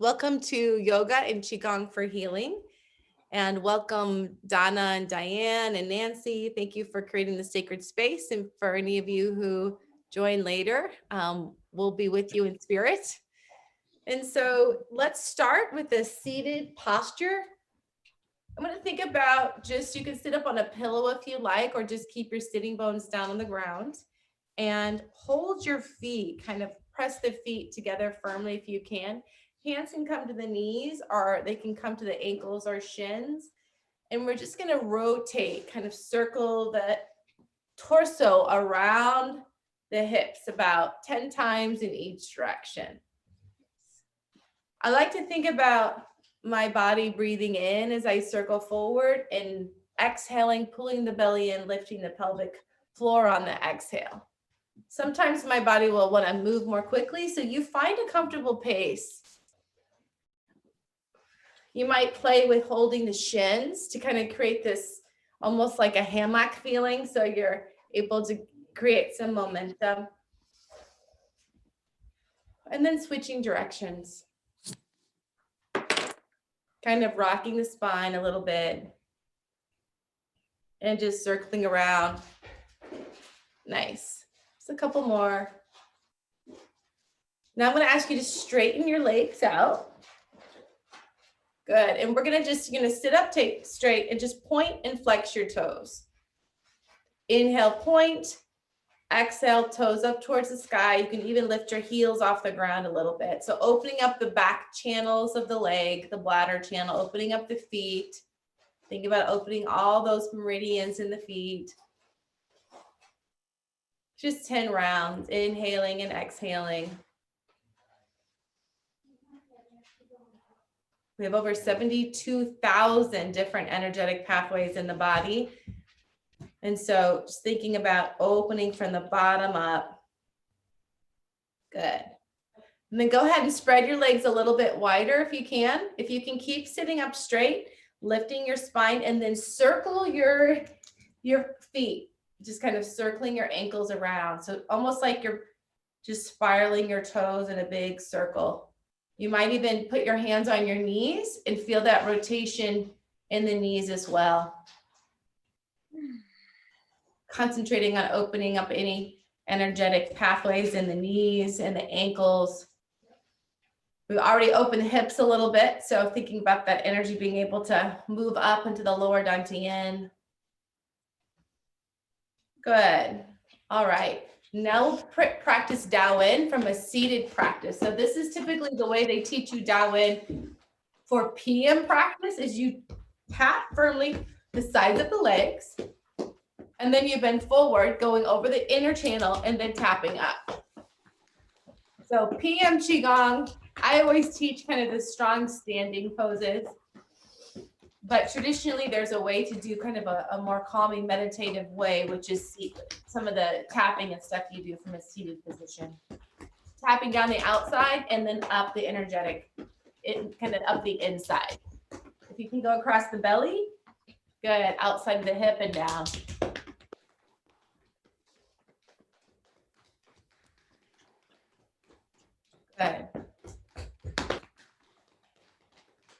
Welcome to Yoga and Qigong for Healing. And welcome Donna and Diane and Nancy. Thank you for creating the sacred space. And for any of you who join later, we'll be with you in spirit. And so let's start with a seated posture. I'm going to think about you can sit up on a pillow if you like, or just keep your sitting bones down on the ground and hold your feet, kind of press the feet together firmly if you can. Hands can come to the knees, or they can come to the ankles or shins. And we're just going to rotate, kind of circle the torso around the hips about 10 times in each direction. I like to think about my body breathing in as I circle forward and exhaling, pulling the belly in, lifting the pelvic floor on the exhale. Sometimes my body will want to move more quickly, so you find a comfortable pace. You might play with holding the shins to kind of create this almost like a hammock feeling, so you're able to create some momentum. And then switching directions. Kind of rocking the spine a little bit and just circling around. Nice. Just a couple more. Now I'm going to ask you to straighten your legs out. Good. And we're going to sit up straight and just point and flex your toes. Inhale, point. Exhale, toes up towards the sky. You can even lift your heels off the ground a little bit. So opening up the back channels of the leg, the bladder channel, opening up the feet. Think about opening all those meridians in the feet. Just 10 rounds, inhaling and exhaling. We have over 72,000 different energetic pathways in the body. And so just thinking about opening from the bottom up. Good. And then go ahead and spread your legs a little bit wider if you can. If you can keep sitting up straight, lifting your spine, and then circle your feet, just kind of circling your ankles around. So almost like you're just spiraling your toes in a big circle. You might even put your hands on your knees and feel that rotation in the knees as well. Concentrating on opening up any energetic pathways in the knees and the ankles. We've already opened the hips a little bit, so thinking about that energy being able to move up into the lower dantian. Good. All right. Now we'll practice Daoyin from a seated practice. So this is typically the way they teach you Daoyin for PM practice is you tap firmly the sides of the legs. And then you bend forward, going over the inner channel and then tapping up. So PM Qigong, I always teach kind of the strong standing poses. But traditionally, there's a way to do kind of a more calming, meditative way, which is some of the tapping and stuff you do from a seated position. Tapping down the outside and then up the energetic, kind of up the inside. If you can go across the belly, good, outside of the hip and down. Good.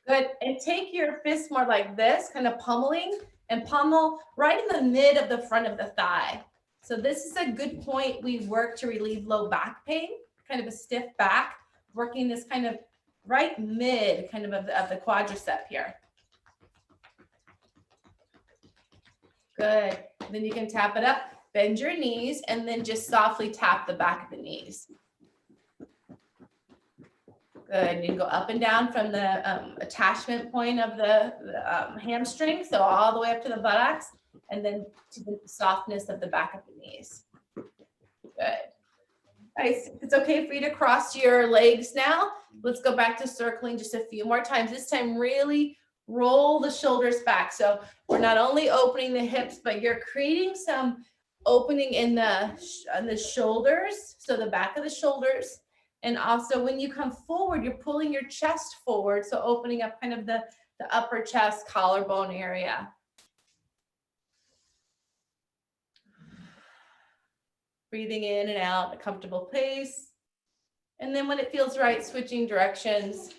Good. And take your fist more like this, kind of pummeling, and pummel right in the mid of the front of the thigh. So this is a good point. We work to relieve low back pain, kind of a stiff back, working this kind of right mid kind of the quadricep here. Good. Then you can tap it up, bend your knees, and then just softly tap the back of the knees. Good. You can go up and down from the attachment point of the hamstring, so all the way up to the buttocks, and then to the softness of the back of the knees. Good. Nice. It's okay for you to cross your legs now. Let's go back to circling just a few more times. This time, really roll the shoulders back. So we're not only opening the hips, but you're creating some opening in the shoulders, so the back of the shoulders. And also when you come forward, you're pulling your chest forward. So opening up kind of the upper chest, collarbone area. Breathing in and out, a comfortable pace. And then when it feels right, switching directions.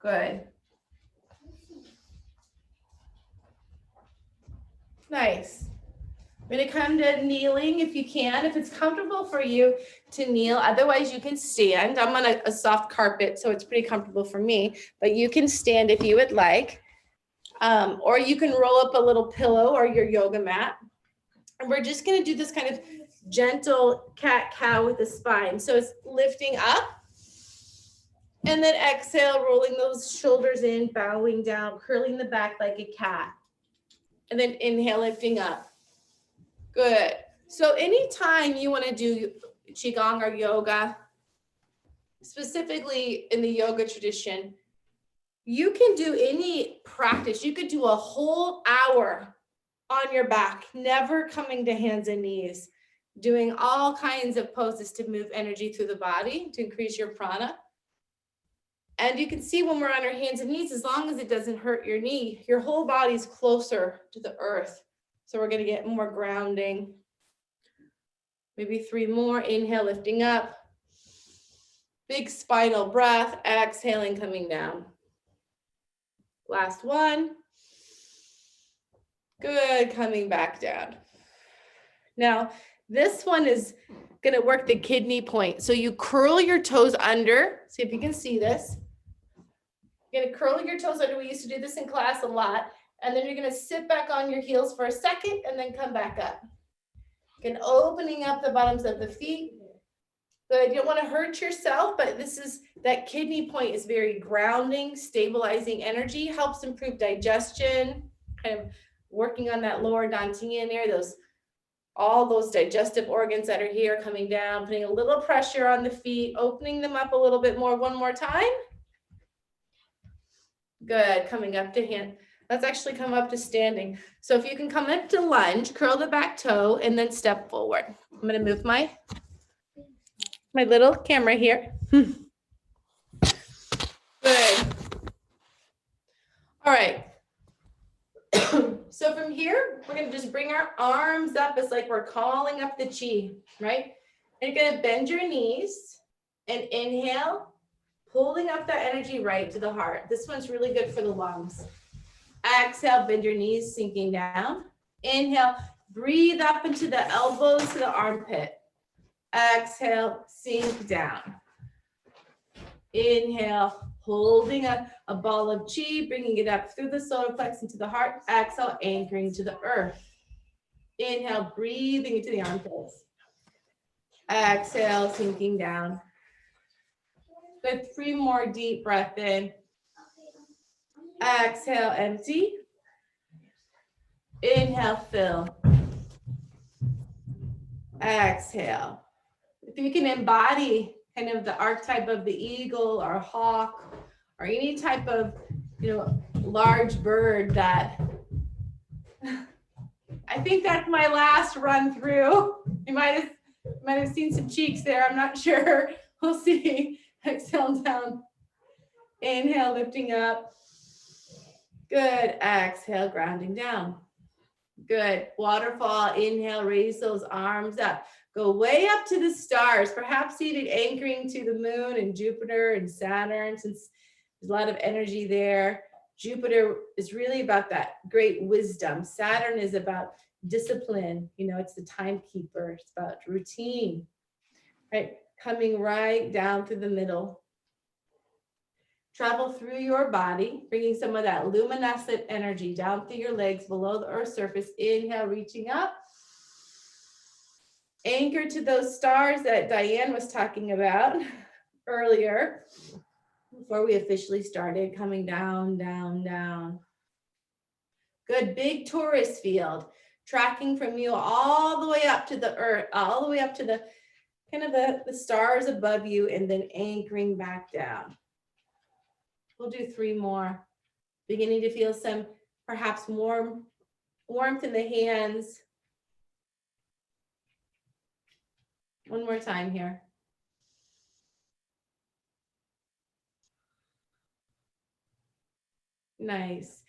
Good. Nice. I'm going to come to kneeling if you can, if it's comfortable for you to kneel. Otherwise, you can stand. I'm on a soft carpet, so it's pretty comfortable for me, but you can stand if you would like. Or you can roll up a little pillow or your yoga mat. And we're just going to do this kind of gentle cat-cow with the spine. So it's lifting up. And then exhale, rolling those shoulders in, bowing down, curling the back like a cat. And then inhale, lifting up. Good. So anytime you want to do Qigong or yoga, specifically in the yoga tradition, you can do any practice. You could do a whole hour on your back, never coming to hands and knees, doing all kinds of poses to move energy through the body, to increase your prana. And you can see when we're on our hands and knees, as long as it doesn't hurt your knee, your whole body's closer to the earth. So we're going to get more grounding. Maybe 3 more. Inhale, lifting up. Big spinal breath. Exhaling, coming down. Last one. Good, coming back down. Now, this one is going to work the kidney point. So you curl your toes under. See if you can see this. You're going to curl your toes under. We used to do this in class a lot. And then you're going to sit back on your heels for a second and then come back up. Again, opening up the bottoms of the feet. Good. You don't want to hurt yourself, but this is that kidney point is very grounding, stabilizing energy, helps improve digestion, kind of working on that lower dantian area, all those digestive organs that are here coming down, putting a little pressure on the feet, opening them up a little bit more. One more time. Good. Coming up to hand. Let's actually come up to standing. So if you can come up to lunge, curl the back toe, and then step forward. I'm going to move my little camera here. Good. All right. So from here, we're going to just bring our arms up. It's like we're calling up the chi, right? And you're going to bend your knees and inhale, pulling up that energy right to the heart. This one's really good for the lungs. Exhale, bend your knees, sinking down. Inhale, breathe up into the elbows to the armpit. Exhale, sink down. Inhale, holding a ball of chi, bringing it up through the solar plexus into the heart. Exhale, anchoring to the earth. Inhale, breathing into the armpits. Exhale, sinking down. Good, 3 more deep breath in. Exhale, empty. Inhale, fill. Exhale. If you can embody kind of the archetype of the eagle or hawk or any type of, large bird that, I think that's my last run through. You might have seen some cheeks there. I'm not sure. We'll see. Exhale down. Inhale, lifting up. Good. Exhale, grounding down. Good. Waterfall. Inhale, raise those arms up. Go way up to the stars, perhaps even anchoring to the moon and Jupiter and Saturn, since there's a lot of energy there. Jupiter is really about that great wisdom. Saturn is about discipline. It's the timekeeper. It's about routine, right? Coming right down through the middle. Travel through your body, bringing some of that luminescent energy down through your legs below the earth's surface. Inhale, reaching up. Anchor to those stars that Diane was talking about earlier before we officially started, coming down, down, down. Good, big torus field, tracking from you all the way up to the earth, all the way up to the kind of the stars above you, and then anchoring back down. We'll do 3 more. Beginning to feel some perhaps warmth in the hands. One more time here. Nice.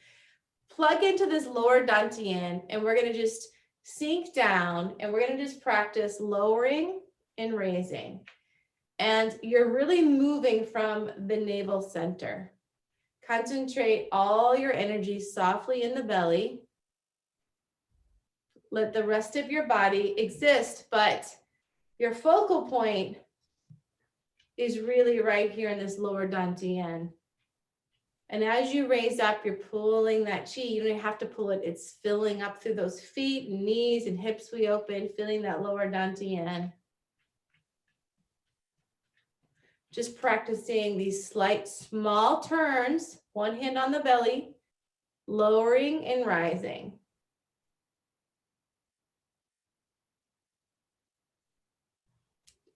Plug into this lower dantian, and we're going to just sink down, and we're going to just practice lowering and raising. And you're really moving from the navel center. Concentrate all your energy softly in the belly. Let the rest of your body exist, but your focal point is really right here in this lower dantian. And as you raise up, you're pulling that chi. You don't have to pull it. It's filling up through those feet and knees and hips we open, feeling that lower dantian. Just practicing these slight small turns, one hand on the belly, lowering and rising.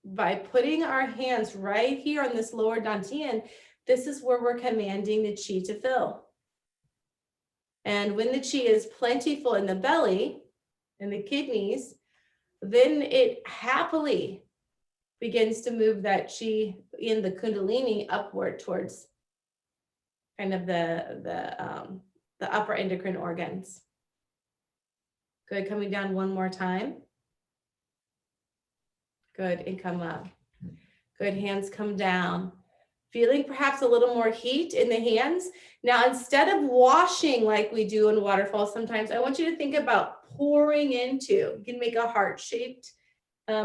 By putting our hands right here on this lower dantian, this is where we're commanding the chi to fill. And when the chi is plentiful in the belly, in the kidneys, then it happily begins to move that chi in the kundalini upward towards kind of the upper endocrine organs. Good, coming down one more time. Good, and come up. Good, hands come down. Feeling perhaps a little more heat in the hands. Now, instead of washing like we do in waterfall sometimes, I want you to think about pouring into. You can make a heart-shaped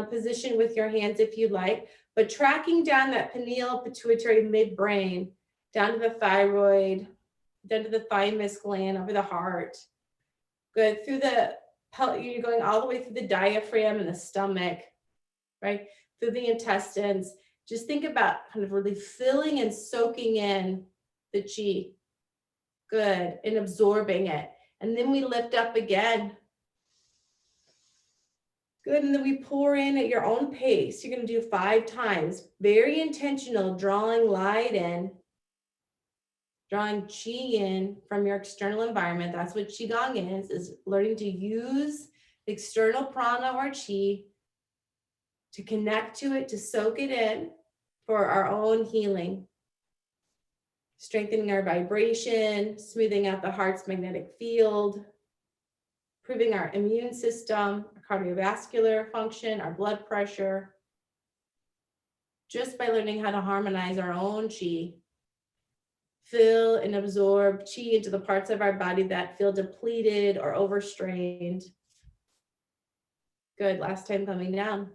position with your hands if you like, but tracking down that pineal pituitary midbrain, down to the thyroid, down to the thymus gland, over the heart. Good, through the pelvic, you're going all the way through the diaphragm and the stomach, right? Through the intestines. Just think about kind of really filling and soaking in the chi. Good, and absorbing it. And then we lift up again. Good, and then we pour in at your own pace. You're gonna do 5 times. Very intentional, drawing light in, drawing chi in from your external environment. That's what Qigong is learning to use the external prana or chi to connect to it, to soak it in for our own healing. Strengthening our vibration, smoothing out the heart's magnetic field, improving our immune system, our cardiovascular function, our blood pressure, just by learning how to harmonize our own chi. Fill and absorb chi into the parts of our body that feel depleted or overstrained. Good, last time coming down.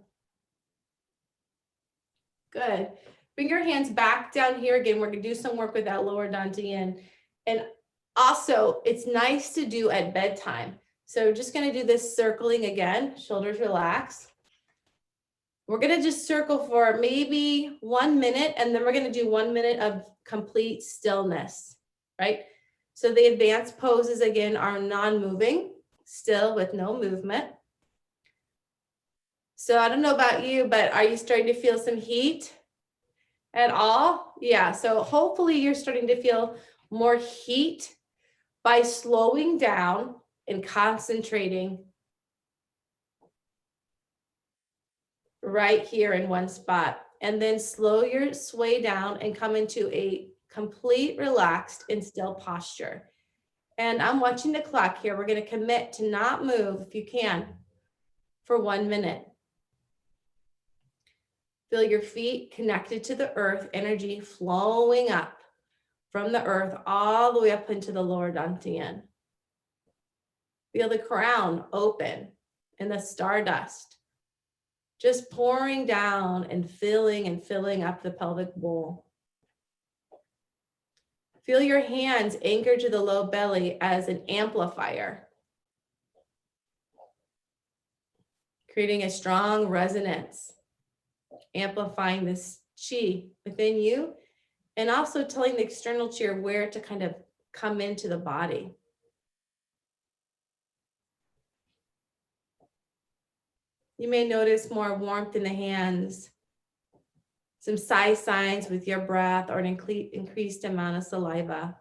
Good. Bring your hands back down here again. We're gonna do some work with that lower dantian. And also, it's nice to do at bedtime. So we're just gonna do this circling again, shoulders relaxed. We're gonna just circle for maybe 1 minute, and then we're gonna do 1 minute of complete stillness, right? So the advanced poses again are non-moving, still with no movement. So I don't know about you, but are you starting to feel some heat at all? Yeah, so hopefully you're starting to feel more heat by slowing down and concentrating right here in one spot. And then slow your sway down and come into a complete relaxed and still posture. And I'm watching the clock here. We're going to commit to not move if you can for 1 minute. Feel your feet connected to the earth, energy flowing up from the earth all the way up into the lower dantian. Feel the crown open and the stardust just pouring down and filling up the pelvic bowl. Feel your hands anchored to the low belly as an amplifier, creating a strong resonance, amplifying this chi within you, and also telling the external chi where to kind of come into the body. You may notice more warmth in the hands, some signs with your breath, or an increased amount of saliva.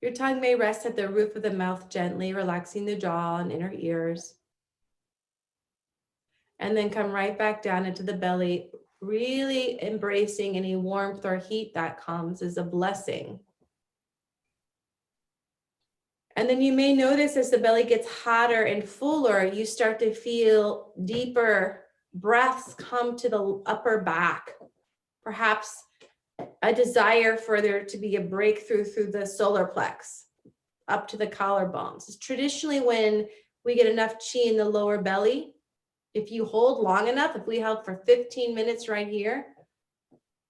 Your tongue may rest at the roof of the mouth gently, relaxing the jaw and inner ears. And then come right back down into the belly, really embracing any warmth or heat that comes as a blessing. And then you may notice as the belly gets hotter and fuller, you start to feel deeper breaths come to the upper back. Perhaps a desire for there to be a breakthrough through the solar plex up to the collarbones. It's traditionally when we get enough chi in the lower belly. If you hold long enough, if we held for 15 minutes right here,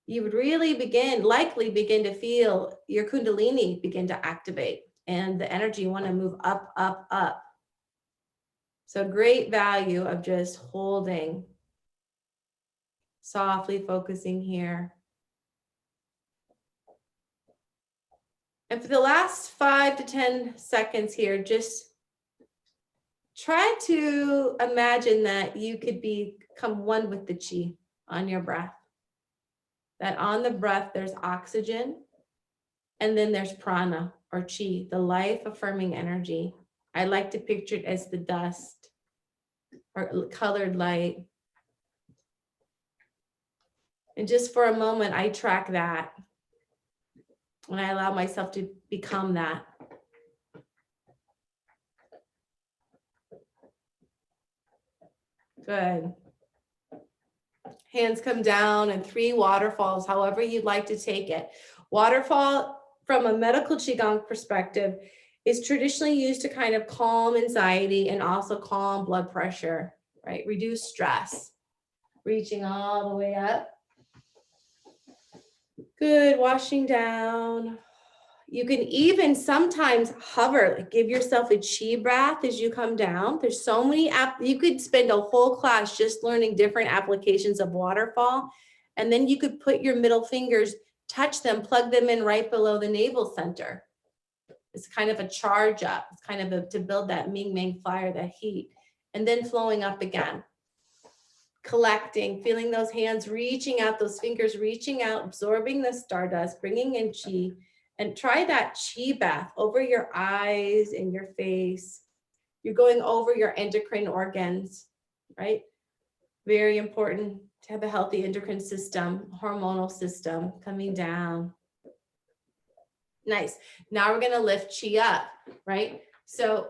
you would really likely begin to feel your kundalini begin to activate and the energy want to move up, up, up. So great value of just holding, softly focusing here. And for the last 5 to 10 seconds here, just try to imagine that you could become one with the chi on your breath. That on the breath, there's oxygen, and then there's prana or chi, the life affirming energy. I like to picture it as the dust or colored light. And just for a moment, I track that. And I allow myself to become that. Good. Hands come down and 3 waterfalls, however you'd like to take it. Waterfall, from a medical Qigong perspective, is traditionally used to kind of calm anxiety and also calm blood pressure, right? Reduce stress. Reaching all the way up. Good, washing down. You can even sometimes hover, like give yourself a chi breath as you come down. There's so many you could spend a whole class just learning different applications of waterfall. And then you could put your middle fingers, touch them, plug them in right below the navel center. It's kind of a charge up. It's kind of to build that Ming Meng fire, that heat. And then flowing up again. Collecting, feeling those hands reaching out, those fingers reaching out, absorbing the stardust, bringing in chi. And try that chi bath over your eyes and your face. You're going over your endocrine organs, right? Very important to have a healthy endocrine system, hormonal system coming down. Nice. Now we're going to lift chi up, right? So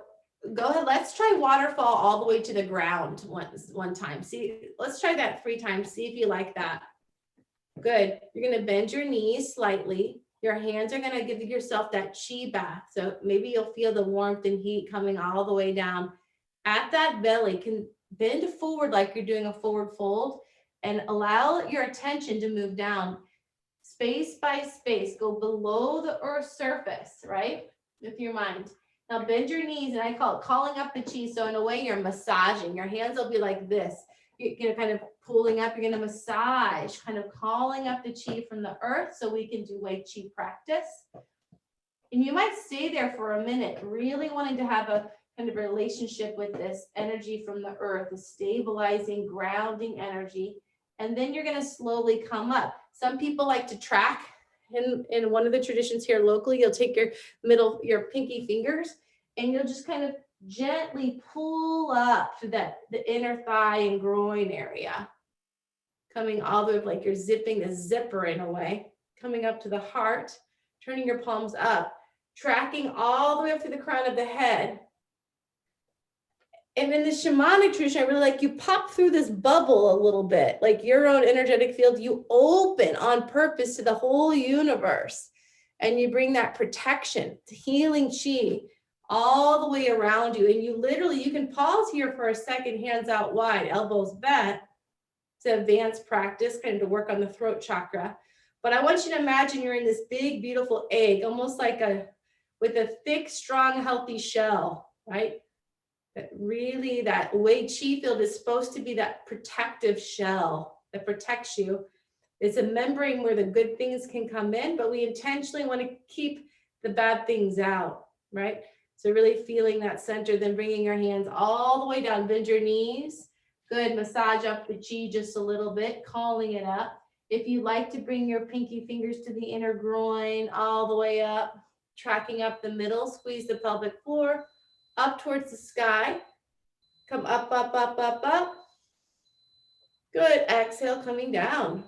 go ahead. Let's try waterfall all the way to the ground one time. See, let's try that 3 times. See if you like that. Good. You're going to bend your knees slightly. Your hands are going to give yourself that chi bath. So maybe you'll feel the warmth and heat coming all the way down. At that belly, can bend forward like you're doing a forward fold and allow your attention to move down space by space. Go below the earth's surface, right? With your mind. Now bend your knees, and I call it calling up the chi. So in a way, you're massaging. Your hands will be like this. You're kind of pulling up, you're going to massage, kind of calling up the chi from the earth so we can do Wei Chi practice. And you might stay there for a minute, really wanting to have a kind of relationship with this energy from the earth, the stabilizing, grounding energy. And then you're going to slowly come up. Some people like to track. In one of the traditions here locally, you'll take your pinky fingers, and you'll just kind of gently pull up to the inner thigh and groin area, coming all the way like you're zipping the zipper in a way, coming up to the heart, turning your palms up, tracking all the way up to the crown of the head. And in the shamanic tradition, I really like you pop through this bubble a little bit, like your own energetic field. You open on purpose to the whole universe, and you bring that protection, healing chi all the way around you. And you can pause here for a second, hands out wide, elbows bent. It's an advanced practice, kind of to work on the throat chakra. But I want you to imagine you're in this big, beautiful egg, almost like with a thick, strong, healthy shell, right? That really, that Wei Chi field is supposed to be that protective shell that protects you. It's a membrane where the good things can come in, but we intentionally want to keep the bad things out, right? So really feeling that center, then bringing your hands all the way down, bend your knees. Good, massage up the chi just a little bit, calling it up. If you like to bring your pinky fingers to the inner groin, all the way up, tracking up the middle, squeeze the pelvic floor, up towards the sky. Come up, up, up, up, up. Good, exhale, coming down.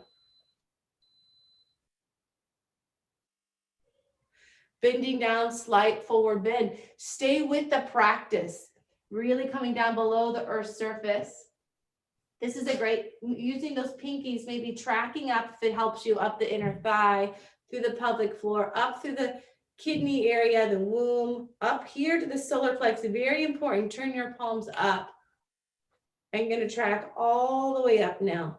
Bending down, slight forward bend. Stay with the practice. Really coming down below the earth's surface. This is a great, using those pinkies, maybe tracking up if it helps you up the inner thigh, through the pelvic floor, up through the kidney area, the womb, up here to the solar plexus. Very important. Turn your palms up. I'm going to track all the way up now.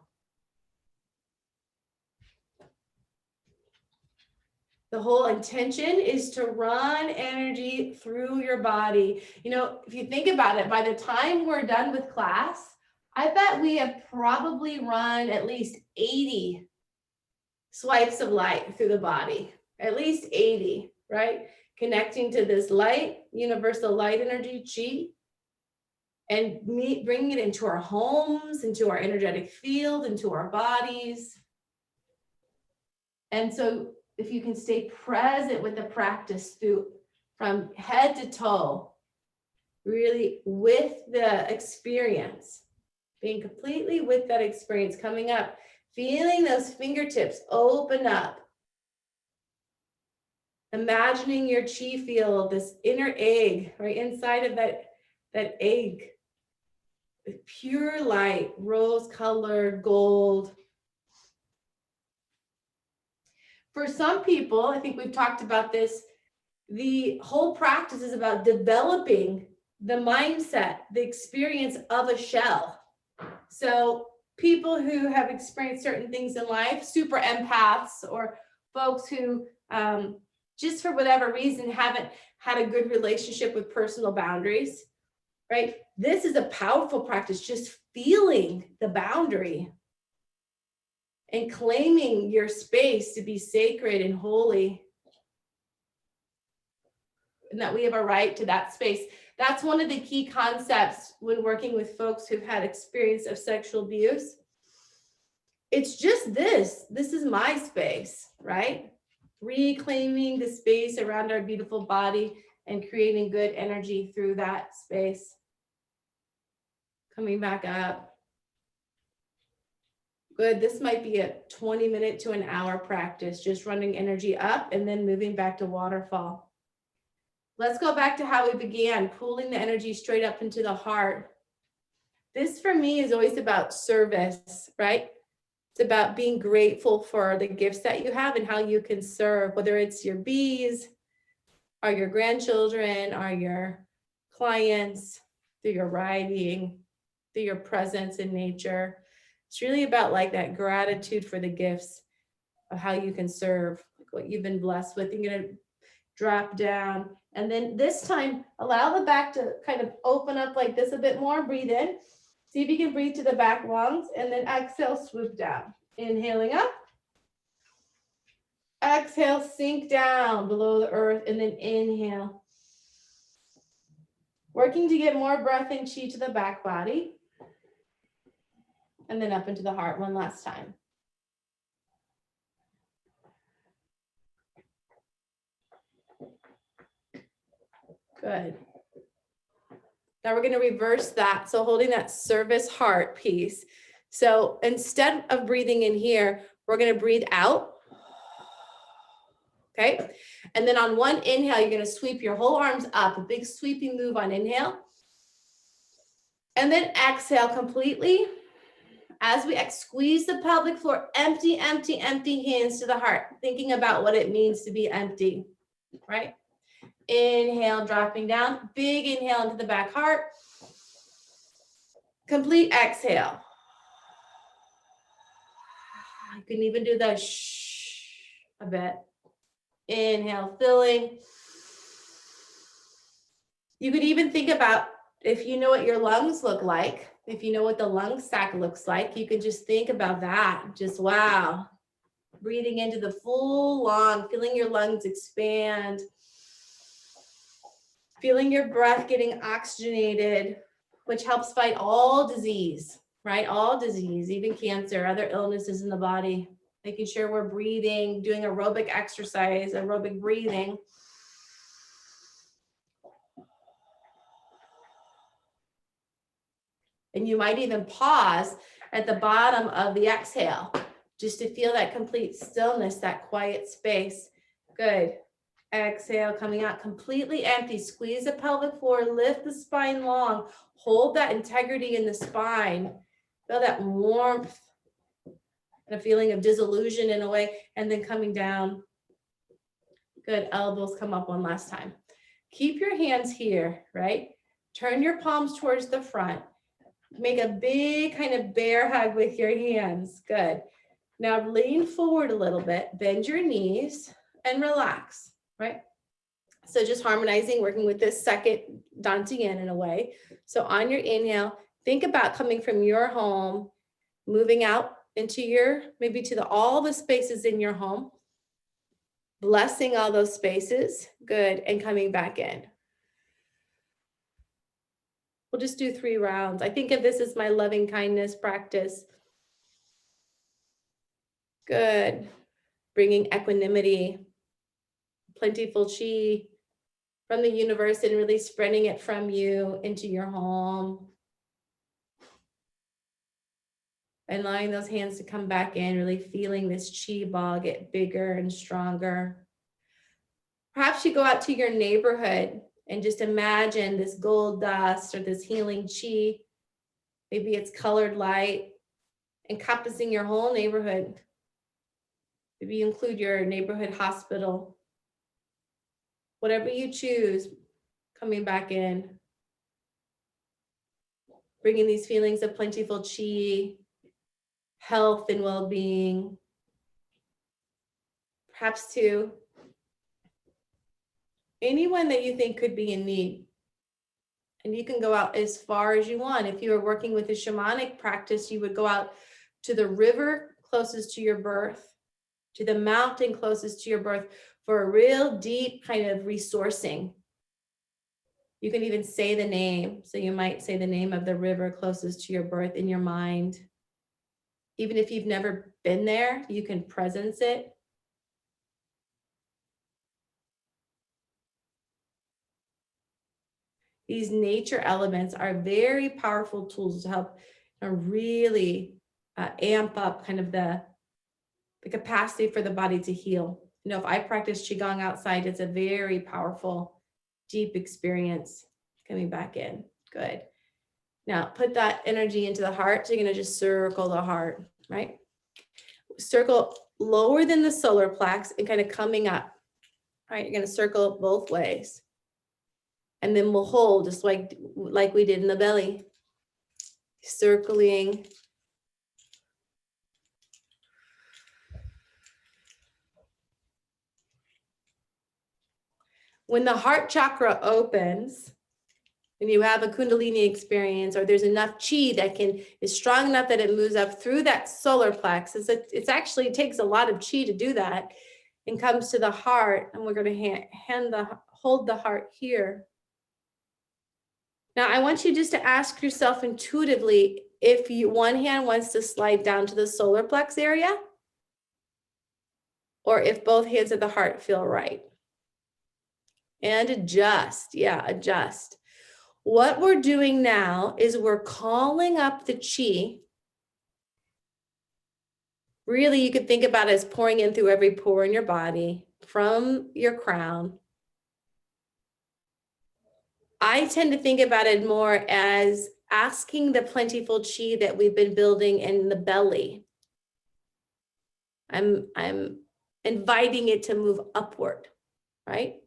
The whole intention is to run energy through your body. You know, if you think about it, by the time we're done with class, I bet we have probably run at least 80 swipes of light through the body, at least 80, right? Connecting to this light, universal light energy, chi, and bringing it into our homes, into our energetic field, into our bodies. And so if you can stay present with the practice through from head to toe, really with the experience, being completely with that experience, coming up, feeling those fingertips open up, imagining your chi field, this inner egg, right inside of that egg, pure light, rose-colored, gold. For some people, I think we've talked about this, the whole practice is about developing the mindset, the experience of a shell. So people who have experienced certain things in life, super empaths, or folks who just for whatever reason haven't had a good relationship with personal boundaries, right? This is a powerful practice, just feeling the boundary and claiming your space to be sacred and holy, and that we have a right to that space. That's one of the key concepts when working with folks who've had experience of sexual abuse. It's just this is my space, right? Reclaiming the space around our beautiful body and creating good energy through that space. Coming back up. Good, this might be a 20-minute to an hour practice, just running energy up and then moving back to waterfall. Let's go back to how we began, pulling the energy straight up into the heart. This for me is always about service, right? It's about being grateful for the gifts that you have and how you can serve, whether it's your bees, or your grandchildren, or your clients, through your writing, through your presence in nature. It's really about like that gratitude for the gifts of how you can serve, like what you've been blessed with. You're going to drop down. And then this time, allow the back to kind of open up like this a bit more. Breathe in. See if you can breathe to the back lungs. And then exhale, swoop down. Inhaling up. Exhale, sink down below the earth. And then inhale. Working to get more breath and chi to the back body. And then up into the heart one last time. Good. Now we're going to reverse that. So holding that service heart piece. So instead of breathing in here, we're going to breathe out. Okay. And then on one inhale, you're going to sweep your whole arms up, a big sweeping move on inhale. And then exhale completely. As we squeeze the pelvic floor, empty, empty, empty hands to the heart, thinking about what it means to be empty, right? Inhale, dropping down, big inhale into the back heart. Complete exhale. You can even do the shh a bit. Inhale, filling. You could even think about, if you know what your lungs look like, if you know what the lung sac looks like, you can just think about that. Just wow. Breathing into the full lung, feeling your lungs expand. Feeling your breath getting oxygenated, which helps fight all disease, right? All disease, even cancer, other illnesses in the body. Making sure we're breathing, doing aerobic exercise, aerobic breathing. And you might even pause at the bottom of the exhale, just to feel that complete stillness, that quiet space. Good. Exhale, coming out completely empty. Squeeze the pelvic floor, lift the spine long. Hold that integrity in the spine. Feel that warmth and a feeling of disillusion in a way, and then coming down. Good, elbows come up one last time. Keep your hands here, right? Turn your palms towards the front. Make a big kind of bear hug with your hands. Good. Now lean forward a little bit, bend your knees and relax, right? So just harmonizing, working with this second dantian in a way. So on your inhale, think about coming from your home, moving out into your, maybe to all the spaces in your home, blessing all those spaces. Good. And coming back in. We'll just do 3 rounds. I think of this as my loving kindness practice. Good. Bringing equanimity, plentiful chi from the universe and really spreading it from you into your home. And allowing those hands to come back in, really feeling this chi ball get bigger and stronger. Perhaps you go out to your neighborhood and just imagine this gold dust or this healing chi. Maybe it's colored light encompassing your whole neighborhood. Maybe you include your neighborhood hospital. Whatever you choose, coming back in. Bringing these feelings of plentiful chi, health and well-being. Perhaps to anyone that you think could be in need. And you can go out as far as you want. If you were working with a shamanic practice, you would go out to the river closest to your birth, to the mountain closest to your birth for a real deep kind of resourcing. You can even say the name. So you might say the name of the river closest to your birth in your mind. Even if you've never been there, you can presence it. These nature elements are very powerful tools to help really amp up kind of the capacity for the body to heal. You know, if I practice Qigong outside, it's a very powerful, deep experience. Coming back in. Good. Now put that energy into the heart. So you're going to just circle the heart, right? Circle lower than the solar plex and kind of coming up. All right, you're going to circle both ways. And then we'll hold just like we did in the belly. Circling. When the heart chakra opens, and you have a Kundalini experience, or there's enough chi that is strong enough that it moves up through that solar plexus, it actually takes a lot of chi to do that, and comes to the heart, and we're going to hold the heart here. Now, I want you just to ask yourself intuitively if one hand wants to slide down to the solar plex area, or if both hands at the heart feel right. And adjust, adjust. What we're doing now is we're calling up the chi. Really, you could think about it as pouring in through every pore in your body, from your crown. I tend to think about it more as asking the plentiful chi that we've been building in the belly. I'm inviting it to move upward, right?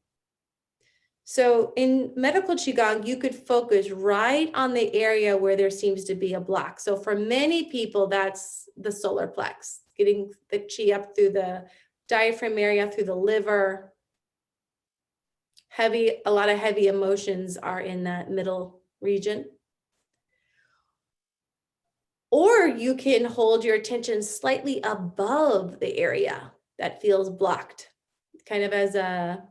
So in medical Qigong, you could focus right on the area where there seems to be a block. So for many people, that's the solar plex, getting the chi up through the diaphragm area, through the liver. A lot of heavy emotions are in that middle region. Or you can hold your attention slightly above the area that feels blocked, kind of as a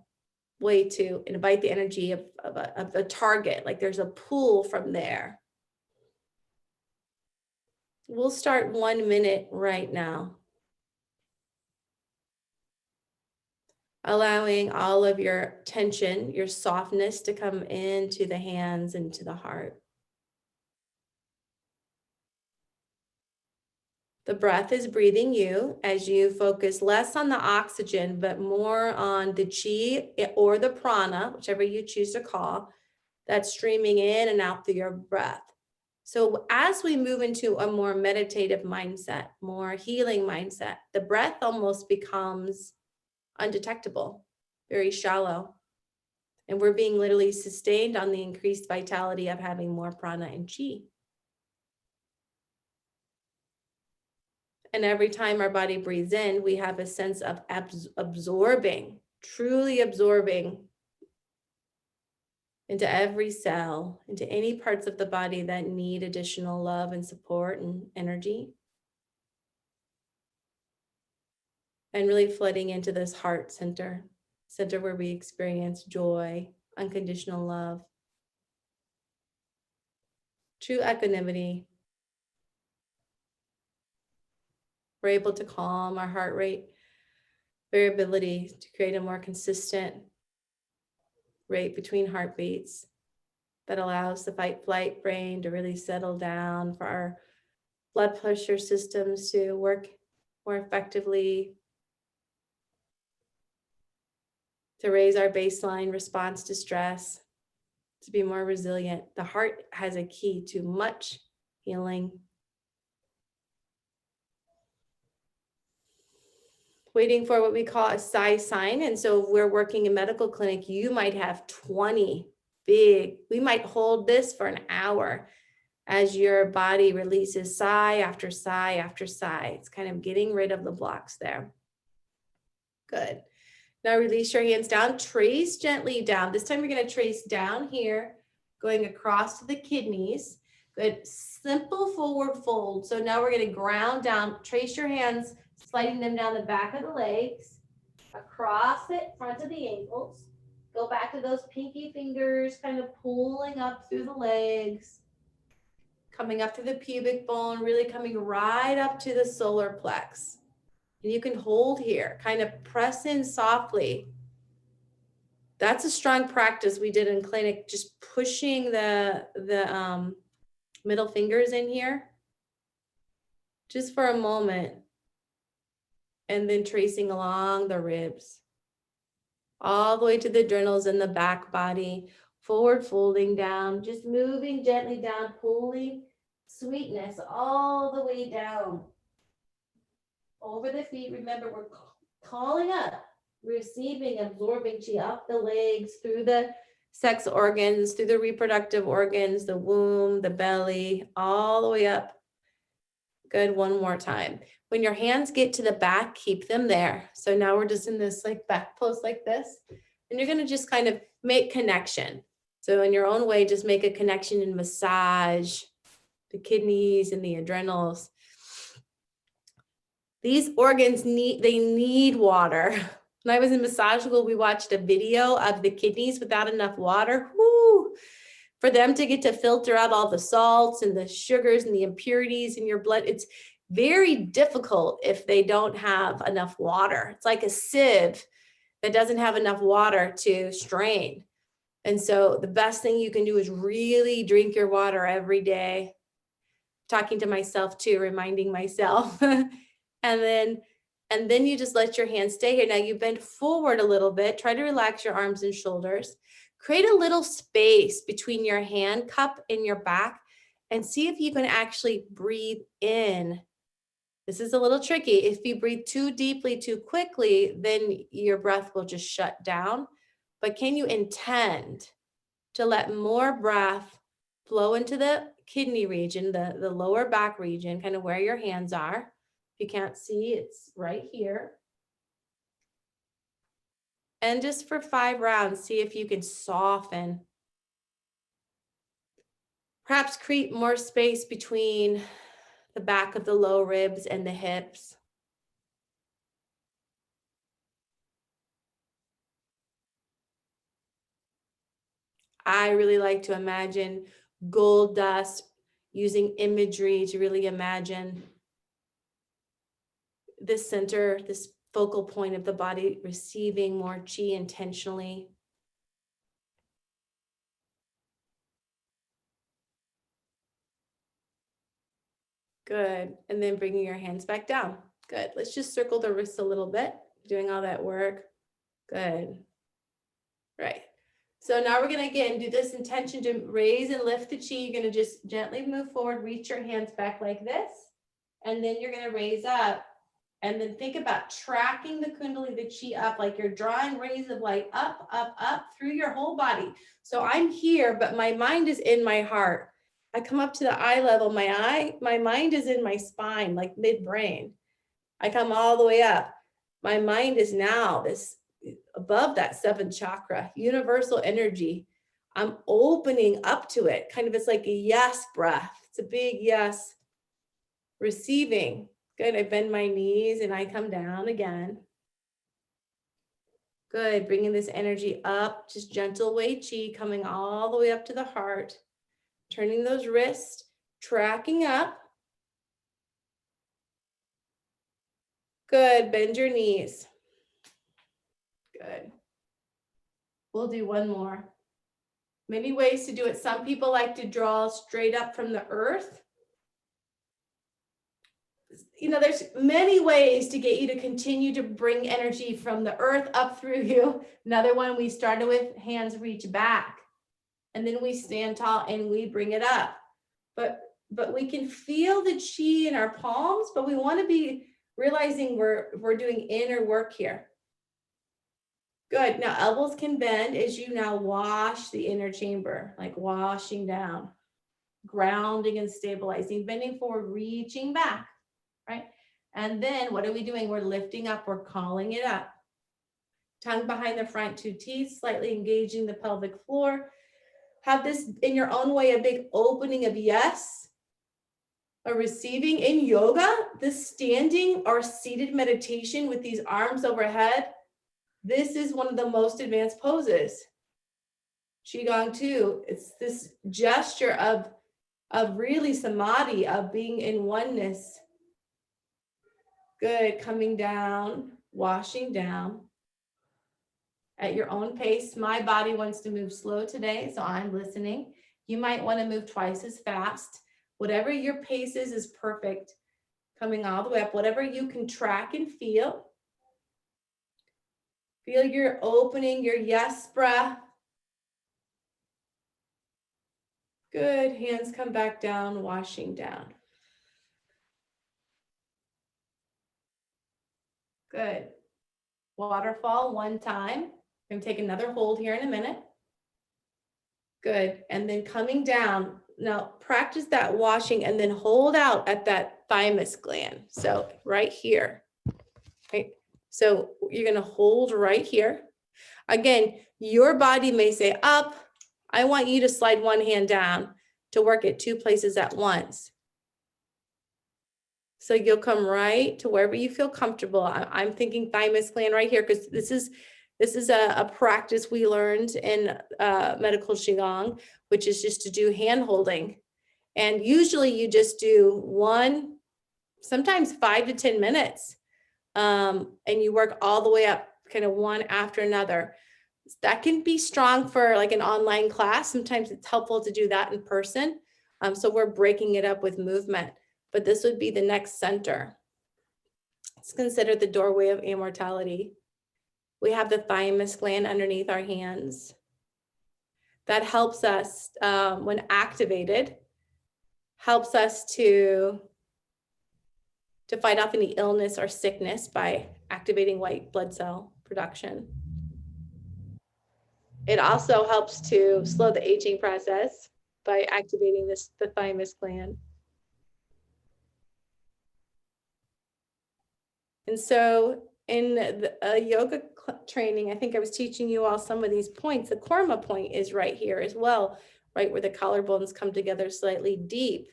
way to invite the energy of a target, like there's a pull from there. We'll start 1 minute right now. Allowing all of your tension, your softness to come into the hands and to the heart. The breath is breathing you as you focus less on the oxygen, but more on the chi or the prana, whichever you choose to call, that's streaming in and out through your breath. So as we move into a more meditative mindset, more healing mindset, the breath almost becomes undetectable, very shallow. And we're being literally sustained on the increased vitality of having more prana and chi. And every time our body breathes in, we have a sense of absorbing, truly absorbing into every cell, into any parts of the body that need additional love and support and energy. And really flooding into this heart center where we experience joy, unconditional love, true equanimity. We're able to calm our heart rate variability to create a more consistent rate between heartbeats that allows the fight flight brain to really settle down, for our blood pressure systems to work more effectively, to raise our baseline response to stress, to be more resilient. The heart has a key to much healing. Waiting for what we call a psi sign. And so if we're working in medical clinic, you might have 20 big, we might hold this for an hour as your body releases sigh after sigh after sigh. It's kind of getting rid of the blocks there. Good. Now release your hands down, trace gently down. This time you're going to trace down here, going across to the kidneys. Good. Simple forward fold. So now we're going to ground down, trace your hands, sliding them down the back of the legs, across it, front of the ankles. Go back to those pinky fingers, kind of pulling up through the legs, coming up through the pubic bone, really coming right up to the solar plex. And you can hold here, kind of press in softly. That's a strong practice we did in clinic, just pushing the middle fingers in here, just for a moment. And then tracing along the ribs, all the way to the adrenals in the back body, forward folding down, just moving gently down, pulling sweetness all the way down. Over the feet, remember we're calling up, receiving, absorbing chi up the legs, through the sex organs, through the reproductive organs, the womb, the belly, all the way up. Good, one more time. When your hands get to the back, keep them there. So now we're just in this like back pose like this. And you're gonna just kind of make connection. So in your own way, just make a connection and massage the kidneys and the adrenals. These organs need water. When I was in massage school, we watched a video of the kidneys without enough water. Woo! For them to get to filter out all the salts and the sugars and the impurities in your blood, it's very difficult if they don't have enough water. It's like a sieve that doesn't have enough water to strain. And so the best thing you can do is really drink your water every day. Talking to myself too, reminding myself. And then you just let your hands stay here. Now you bend forward a little bit. Try to relax your arms and shoulders. Create a little space between your hand cup and your back and see if you can actually breathe in. This is a little tricky. If you breathe too deeply, too quickly, then your breath will just shut down. But can you intend to let more breath flow into the kidney region, the lower back region, kind of where your hands are? If you can't see, it's right here. And just for 5 rounds, see if you can soften. Perhaps create more space between the back of the low ribs and the hips. I really like to imagine gold dust, using imagery to really imagine this center, this focal point of the body receiving more chi intentionally. Good. And then bringing your hands back down. Good. Let's just circle the wrists a little bit, doing all that work. Good. Right. So now we're going to, again, do this intention to raise and lift the chi. You're going to just gently move forward, reach your hands back like this. And then you're going to raise up. And then think about tracking the kundalini, the chi up, like you're drawing rays of light up, up, up through your whole body. So I'm here, but my mind is in my heart. I come up to the eye level, my mind is in my spine, like midbrain. I come all the way up. My mind is now this above that seventh chakra, universal energy. I'm opening up to it. Kind of, it's like a yes breath. It's a big yes. Receiving. Good. I bend my knees and I come down again. Good. Bringing this energy up, just gentle weight chi coming all the way up to the heart. Turning those wrists, tracking up. Good. Bend your knees. Good. We'll do one more. Many ways to do it. Some people like to draw straight up from the earth. You know, there's many ways to get you to continue to bring energy from the earth up through you. Another one we started with, hands reach back. And then we stand tall and we bring it up. But we can feel the chi in our palms, but we want to be realizing we're doing inner work here. Good. Now elbows can bend as you now wash the inner chamber, like washing down, grounding and stabilizing, bending forward, reaching back, right? And then what are we doing? We're lifting up, we're calling it up. Tongue behind the front two teeth, slightly engaging the pelvic floor. Have this in your own way, a big opening of yes, a receiving. In yoga, this standing or seated meditation with these arms overhead, this is one of the most advanced poses. Qigong too, it's this gesture of really samadhi, of being in oneness. Good, coming down, washing down. At your own pace. My body wants to move slow today, so I'm listening. You might want to move twice as fast. Whatever your pace is perfect. Coming all the way up, whatever you can track and feel. Feel your opening, your yes breath. Good, hands come back down, washing down. Good. Waterfall one time. I'm going to take another hold here in a minute. Good. And then coming down. Now practice that washing and then hold out at that thymus gland. So right here. Right. So you're going to hold right here. Again, your body may say up. I want you to slide one hand down to work at two places at once. So you'll come right to wherever you feel comfortable. I'm thinking thymus gland right here because this is a practice we learned in medical Qigong, which is just to do hand holding. And usually you just do one, sometimes 5 to 10 minutes. And you work all the way up, kind of one after another. That can be strong for like an online class. Sometimes it's helpful to do that in person. So we're breaking it up with movement. But this would be the next center. It's considered the doorway of immortality. We have the thymus gland underneath our hands. That helps us, when activated, helps us to fight off any illness or sickness by activating white blood cell production. It also helps to slow the aging process by activating the thymus gland. And so in the yoga training, I think I was teaching you all some of these points. The Korma point is right here as well, right where the collarbones come together slightly deep.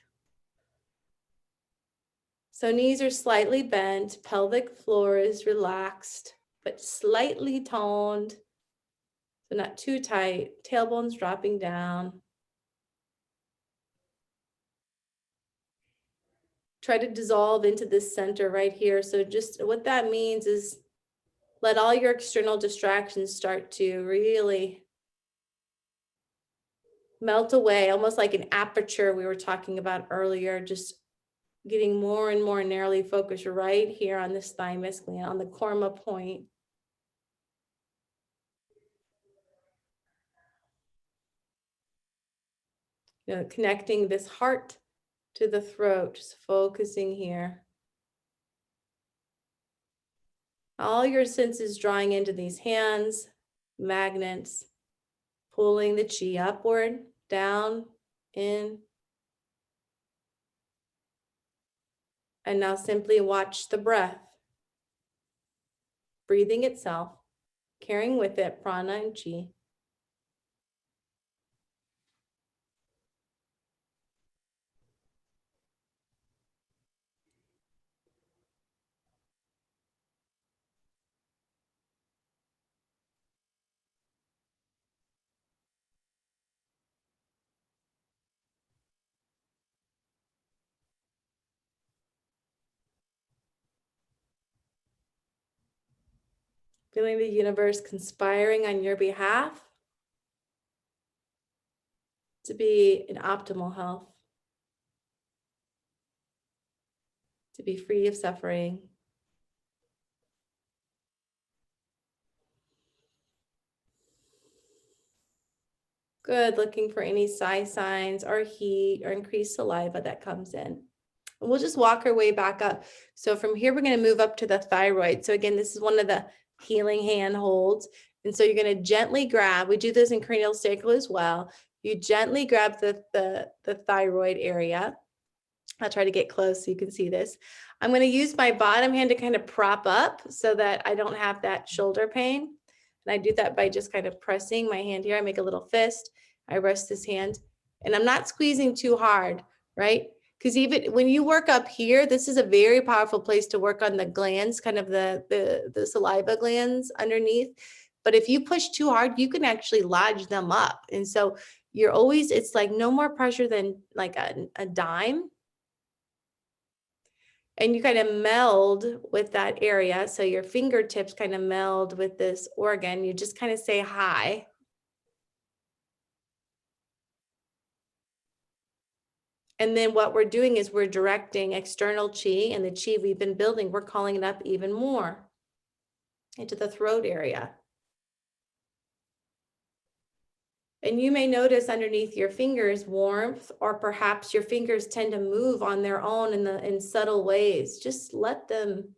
So knees are slightly bent, pelvic floor is relaxed, but slightly toned. So not too tight, tailbones dropping down. Try to dissolve into this center right here. So just what that means is let all your external distractions start to really melt away, almost like an aperture we were talking about earlier, just getting more and more narrowly focused right here on this thymus gland, on the korma point. You know, connecting this heart to the throat, just focusing here. All your senses drawing into these hands, magnets, pulling the chi upward, down, in. And now simply watch the breath, breathing itself, carrying with it prana and chi. Feeling the universe conspiring on your behalf to be in optimal health, to be free of suffering. Good, looking for any signs or heat or increased saliva that comes in. And we'll just walk our way back up. So from here, we're going to move up to the thyroid. So again, this is one of the healing hand holds. And so you're going to gently grab, we do this in cranial sacral as well. You gently grab the thyroid area. I'll try to get close so you can see this. I'm going to use my bottom hand to kind of prop up so that I don't have that shoulder pain. And I do that by just kind of pressing my hand here. I make a little fist. I rest this hand and I'm not squeezing too hard, right? Because even when you work up here, this is a very powerful place to work on the glands, kind of the saliva glands underneath. But if you push too hard, you can actually lodge them up. And so you're always, it's like no more pressure than like a dime. And you kind of meld with that area. So your fingertips kind of meld with this organ. You just kind of say hi. And then what we're doing is we're directing external chi, and the chi we've been building, we're calling it up even more into the throat area. And you may notice underneath your fingers warmth, or perhaps your fingers tend to move on their own in subtle ways. Just let them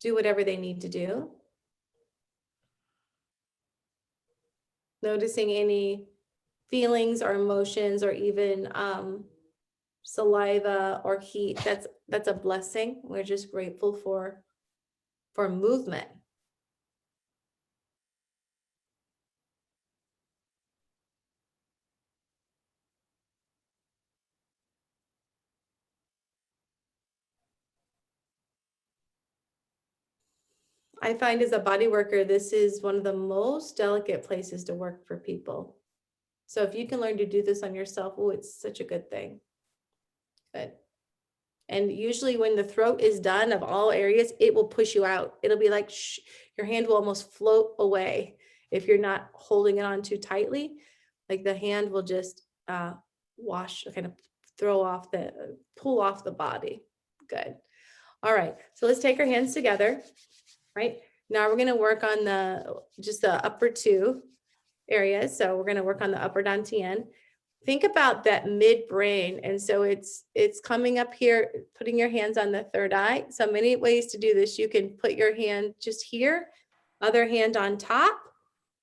do whatever they need to do. Noticing any feelings or emotions or even saliva or heat, that's a blessing. We're just grateful for movement. I find as a body worker, this is one of the most delicate places to work for people. So if you can learn to do this on yourself, oh, it's such a good thing. Good. And usually when the throat is done of all areas, it will push you out. It'll be like your hand will almost float away if you're not holding it on too tightly. Like the hand will just wash, kind of pull off the body. Good. All right, so let's take our hands together. Right now we're going to work on just the upper two areas. So we're going to work on the upper dantian. Think about that midbrain. And so it's coming up here, putting your hands on the third eye. So many ways to do this. You can put your hand just here, other hand on top.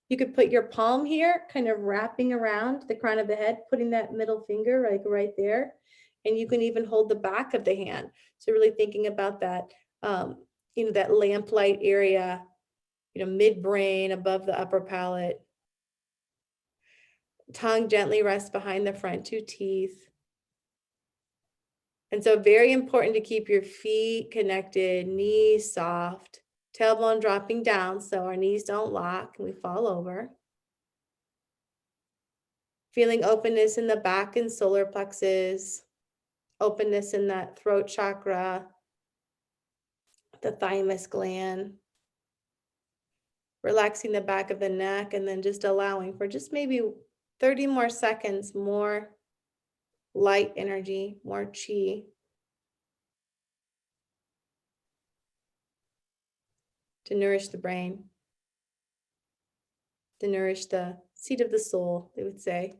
You could put your palm here, kind of wrapping around the crown of the head, putting that middle finger like right there. And you can even hold the back of the hand. So really thinking about that, that lamplight area, midbrain above the upper palate. Tongue gently rests behind the front two teeth. And so very important to keep your feet connected, knees soft, tailbone dropping down so our knees don't lock and we fall over. Feeling openness in the back and solar plexus, openness in that throat chakra, the thymus gland. Relaxing the back of the neck and then just allowing for just maybe 30 more seconds, more light energy, more chi. to nourish the brain, to nourish the seat of the soul, they would say.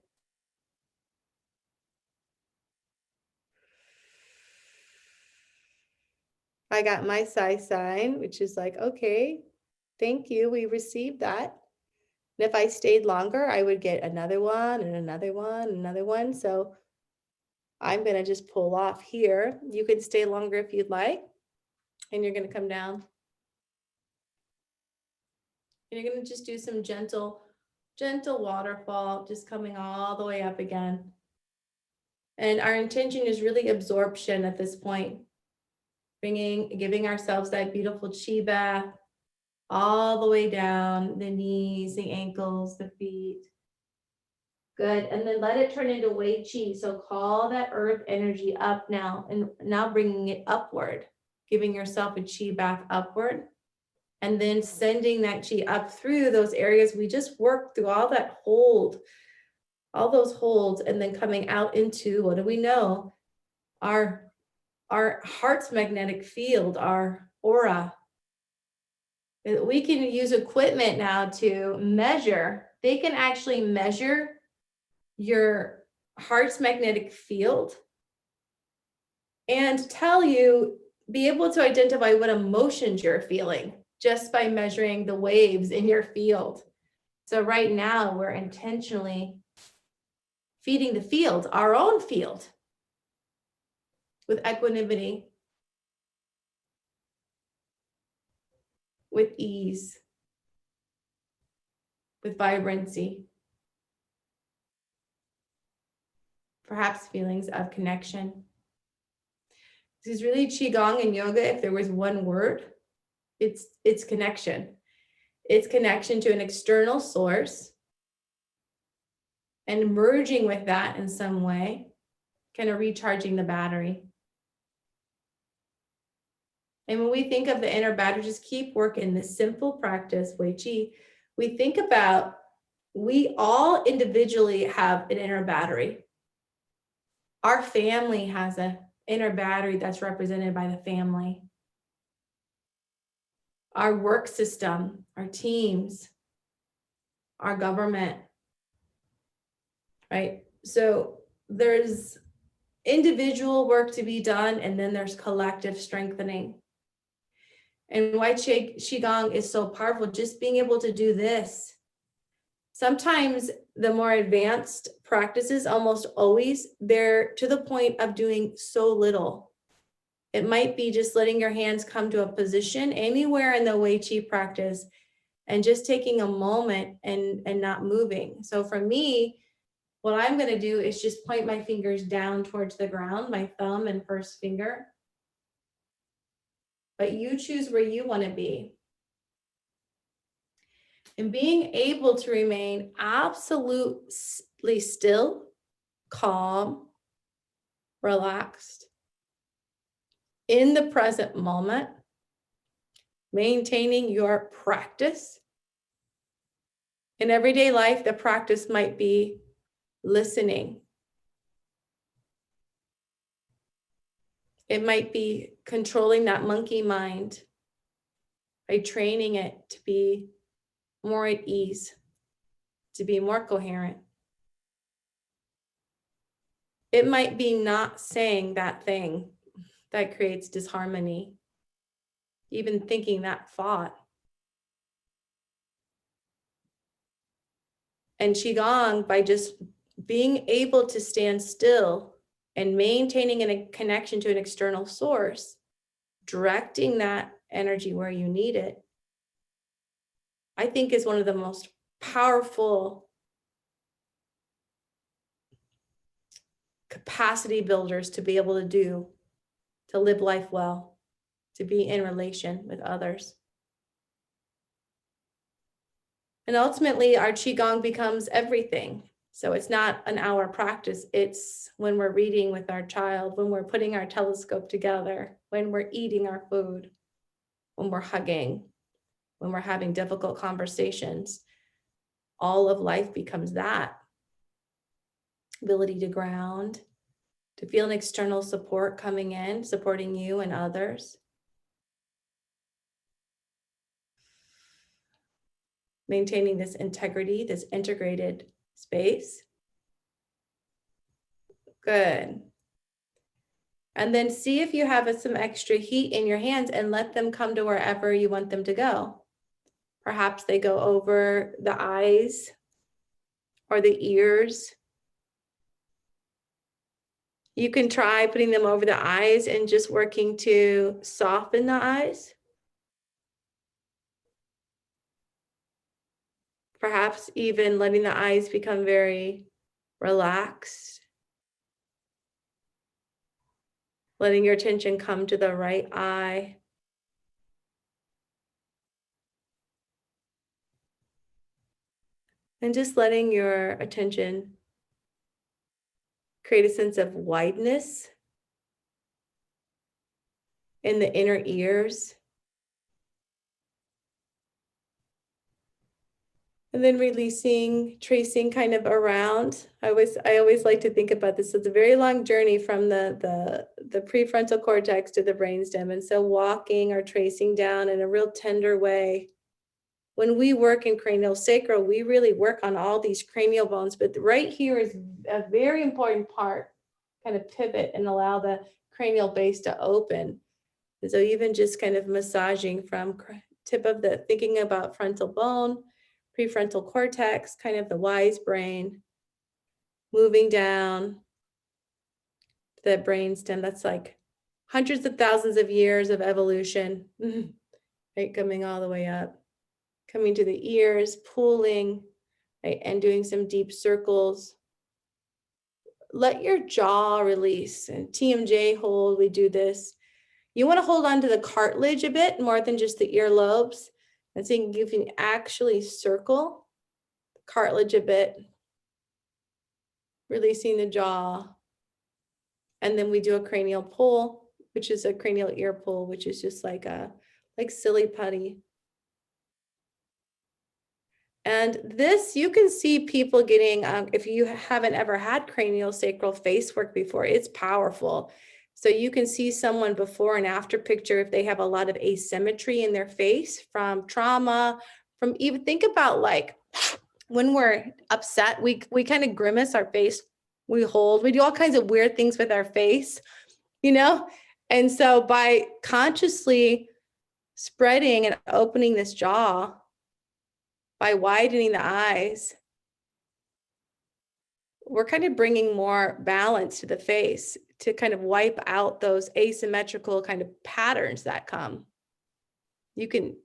I got my sign, which is like, okay, thank you, we received that. And if I stayed longer, I would get another one and another one, and another one. So I'm gonna just pull off here. You can stay longer if you'd like, and you're gonna come down. And you're gonna just do some gentle waterfall, just coming all the way up again. And our intention is really absorption at this point. Giving ourselves that beautiful chi bath all the way down the knees, the ankles, the feet. Good, and then let it turn into Wei Qi. So call that earth energy up now, and now bringing it upward, giving yourself a chi bath upward, and then sending that chi up through those areas we just worked through, all that hold, all those holds, and then coming out into, what do we know? Our heart's magnetic field, our aura. We can use equipment now to measure. They can actually measure your heart's magnetic field and tell you, be able to identify what emotions you're feeling just by measuring the waves in your field. So right now we're intentionally feeding the field, our own field, with equanimity, with ease, with vibrancy, perhaps feelings of connection. This is really Qigong and yoga. If there was one word, it's connection. It's connection to an external source and merging with that in some way, kind of recharging the battery. And when we think of the inner battery, just keep working this simple practice, Wei Qi. We think about, we all individually have an inner battery. Our family has an inner battery that's represented by the family. Our work system, our teams, our government, right? So there's individual work to be done, and then there's collective strengthening. And why Qigong is so powerful, just being able to do this. Sometimes the more advanced practices, almost always, they're to the point of doing so little. It might be just letting your hands come to a position anywhere in the Wei Qi practice and just taking a moment and not moving. So for me, what I'm going to do is just point my fingers down towards the ground, my thumb and first finger. But you choose where you want to be. And being able to remain absolutely still, calm, relaxed, in the present moment, maintaining your practice. In everyday life, the practice might be listening. It might be controlling that monkey mind by training it to be more at ease, to be more coherent. It might be not saying that thing that creates disharmony, even thinking that thought. And Qigong, by just being able to stand still and maintaining a connection to an external source, directing that energy where you need it, I think is one of the most powerful capacity builders to be able to do, to live life well, to be in relation with others. And ultimately, our Qigong becomes everything. So it's not an hour practice. It's when we're reading with our child, when we're putting our telescope together, when we're eating our food, when we're hugging, when we're having difficult conversations. All of life becomes that. Ability to ground, to feel an external support coming in, supporting you and others. maintaining this integrity, this integrated space. Good. And then see if you have some extra heat in your hands and let them come to wherever you want them to go. Perhaps they go over the eyes or the ears. You can try putting them over the eyes and just working to soften the eyes. Perhaps even letting the eyes become very relaxed. Letting your attention come to the right eye. And just letting your attention create a sense of wideness in the inner ears. And then releasing, tracing kind of around. I always like to think about this as a very long journey from the prefrontal cortex to the brainstem. And so walking or tracing down in a real tender way. When we work in cranial sacral, we really work on all these cranial bones, but right here is a very important part, kind of pivot and allow the cranial base to open. And so even just kind of massaging from tip of the, thinking about frontal bone, prefrontal cortex, kind of the wise brain, moving down the brainstem. That's like hundreds of thousands of years of evolution, right? Coming all the way up, coming to the ears, pulling, right? And doing some deep circles. Let your jaw release, and TMJ hold, we do this. You want to hold on to the cartilage a bit more than just the earlobes. And so you can actually circle the cartilage a bit, releasing the jaw. And then we do a cranial pull, which is a cranial ear pull, which is just like silly putty. And this, you can see people getting, if you haven't ever had cranial sacral face work before, it's powerful. So you can see someone before and after picture if they have a lot of asymmetry in their face from trauma, from even think about like when we're upset, we kind of grimace our face, we hold, we do all kinds of weird things with our face, you know? And so by consciously spreading and opening this jaw, by widening the eyes, we're kind of bringing more balance to the face to kind of wipe out those asymmetrical kind of patterns that come. You can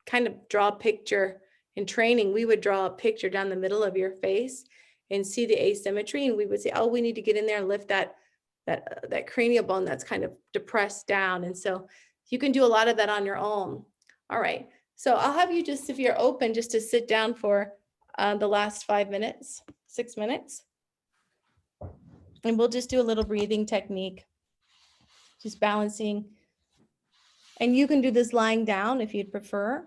kind of draw a picture. In training, we would draw a picture down the middle of your face and see the asymmetry. And we would say, oh, we need to get in there and lift that cranial bone that's kind of depressed down. And so you can do a lot of that on your own. All right. So I'll have you just, if you're open, just to sit down for the last 5 minutes, 6 minutes. And we'll just do a little breathing technique, just balancing. And you can do this lying down if you'd prefer.